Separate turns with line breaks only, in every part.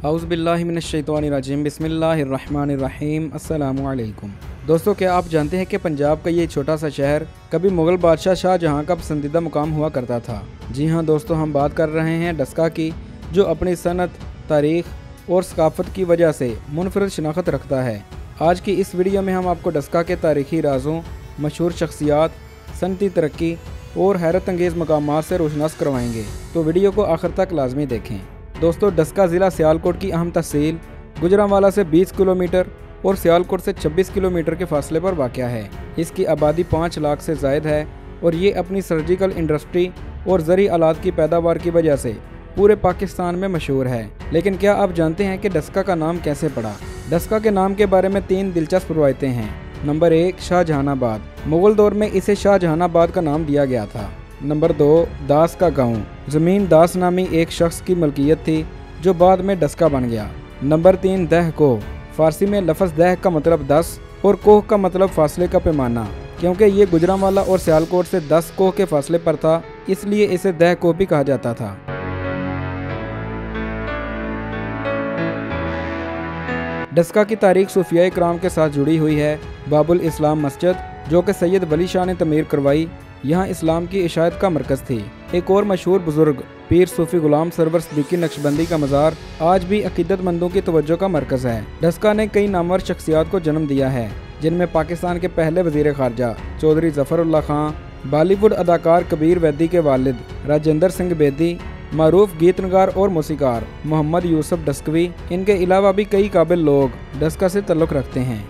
औज़ुबिल्लाहिमिनश्शैतानिर्रजीम बिस्मिल्लाहिर्रहमानिर्रहीम अस्सलामु अलैकुम। दोस्तों, क्या आप जानते हैं कि पंजाब का ये छोटा सा शहर कभी मुग़ल बादशाह शाहजहाँ का पसंदीदा मुकाम हुआ करता था। जी हाँ दोस्तों, हम बात कर रहे हैं डस्का की, जो अपनी सनत, तारीख़ और सकाफ़त की वजह से मुनफरद शनाख्त रखता है। आज की इस वीडियो में हम आपको डस्का के तारीख़ी राज़ों, मशहूर शख्सियात, सनती तरक्की और हैरत अंगेज़ मकामात से रोशनास करवाएंगे, तो वीडियो को आखिर तक लाजमी देखें। दोस्तों, डस्का ज़िला सियालकोट की अहम तहसील गुजरांवाला से 20 किलोमीटर और सियालकोट से 26 किलोमीटर के फासले पर वाक़या है। इसकी आबादी 5 लाख से ज़ायद है और ये अपनी सर्जिकल इंडस्ट्री और ज़री आलात की पैदावार की वजह से पूरे पाकिस्तान में मशहूर है। लेकिन क्या आप जानते हैं कि डस्का का नाम कैसे पड़ा? डस्का के नाम के बारे में 3 दिलचस्प रवायतें हैं। नंबर 1, शाहजहानाबाद। मुग़ल दौर में इसे शाहजहानाबाद का नाम दिया गया था। नंबर 2, दास का गांव। ज़मीन दास नामी एक शख्स की मलकियत थी जो बाद में डस्का बन गया। नंबर 3, दह कोह। फ़ारसी में लफ्ज़ दह का मतलब 10 और कोह का मतलब फासले का पैमाना। क्योंकि ये गुजरांवाला और सियालकोट से 10 कोह के फासले पर था, इसलिए इसे दह कोह भी कहा जाता था। डस्का की तारीख सूफिया इकराम के साथ जुड़ी हुई है। बाबुल इस्लाम मस्जिद, जो कि सैयद वली शाह ने तमीर करवाई, यहाँ इस्लाम की इशायत का मरकज़ थी। एक और मशहूर बुजुर्ग पीर सूफी गुलाम सरवर सिद्दीकी नक्शबंदी का मज़ार आज भी अकीदतमंदों की तवज्जो का मरकज़ है। डस्का ने कई नामवर शख्सियात को जन्म दिया है, जिनमें पाकिस्तान के पहले वज़ीर ख़ारजा चौधरी ज़फ़रुल्लाह खां, बॉलीवुड अदाकार कबीर वैदी के वालिद राजेंद्र सिंह बेदी, मारूफ गीतनगार और मौसीकार मोहम्मद यूसुफ डस्कवी, इनके अलावा भी कई काबिल लोग डस्का से ताल्लुक़ रखते हैं।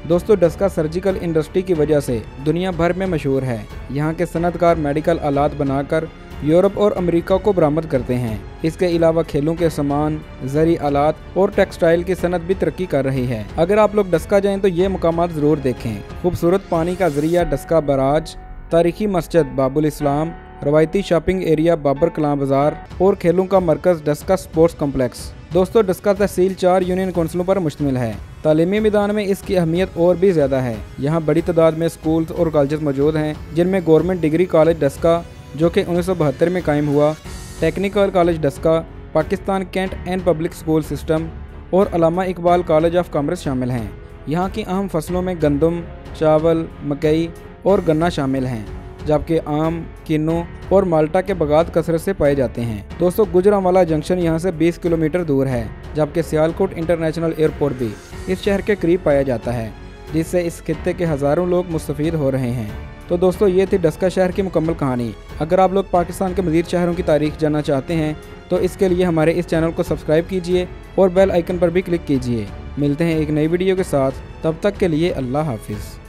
दोस्तों, डस्का सर्जिकल इंडस्ट्री की वजह से दुनिया भर में मशहूर है। यहाँ के सनतकार मेडिकल आलात बनाकर यूरोप और अमेरिका को बरामद करते हैं। इसके अलावा खेलों के सामान, ज़री आलात और टेक्सटाइल की सनत भी तरक्की कर रही है। अगर आप लोग डस्का जाएं तो ये मकामात ज़रूर देखें। खूबसूरत पानी का ज़रिया डस्का बराज, तारीखी मस्जिद बाबुल इस्लाम, रवायती शॉपिंग एरिया बाबर कलां बाज़ार और खेलों का मरकज़ डस्का स्पोर्ट्स कॉम्प्लेक्स। दोस्तों, डस्का तहसील 4 यूनियन कौंसलों पर मुश्तमिल है। तालीमी मैदान में इसकी अहमियत और भी ज़्यादा है। यहाँ बड़ी तादाद में स्कूल्स और कॉलेज मौजूद हैं, जिनमें गवर्नमेंट डिग्री कॉलेज डस्का, जो कि 1972 में कायम हुआ, technical college Daska, Pakistan cantt and public school system और Allama Iqbal college of commerce शामिल हैं। यहाँ की अहम फसलों में गंदम, चावल, मकई और गन्ना शामिल हैं, जबकि आम, किन्नू और माल्टा के बागात कसरत से पाए जाते हैं। दोस्तों, गुजरांवाला जंक्शन यहाँ से 20 किलोमीटर दूर है, जबकि सियालकोट इंटरनेशनल एयरपोर्ट भी इस शहर के करीब पाया जाता है, जिससे इस खित्ते के हज़ारों लोग मुस्तफ़ीद हो रहे हैं। तो दोस्तों, ये थी डस्का शहर की मुकम्मल कहानी। अगर आप लोग पाकिस्तान के मज़ीद शहरों की तारीख जानना चाहते हैं तो इसके लिए हमारे इस चैनल को सब्सक्राइब कीजिए और बेल आइकन पर भी क्लिक कीजिए। मिलते हैं एक नई वीडियो के साथ, तब तक के लिए अल्लाह हाफिज़।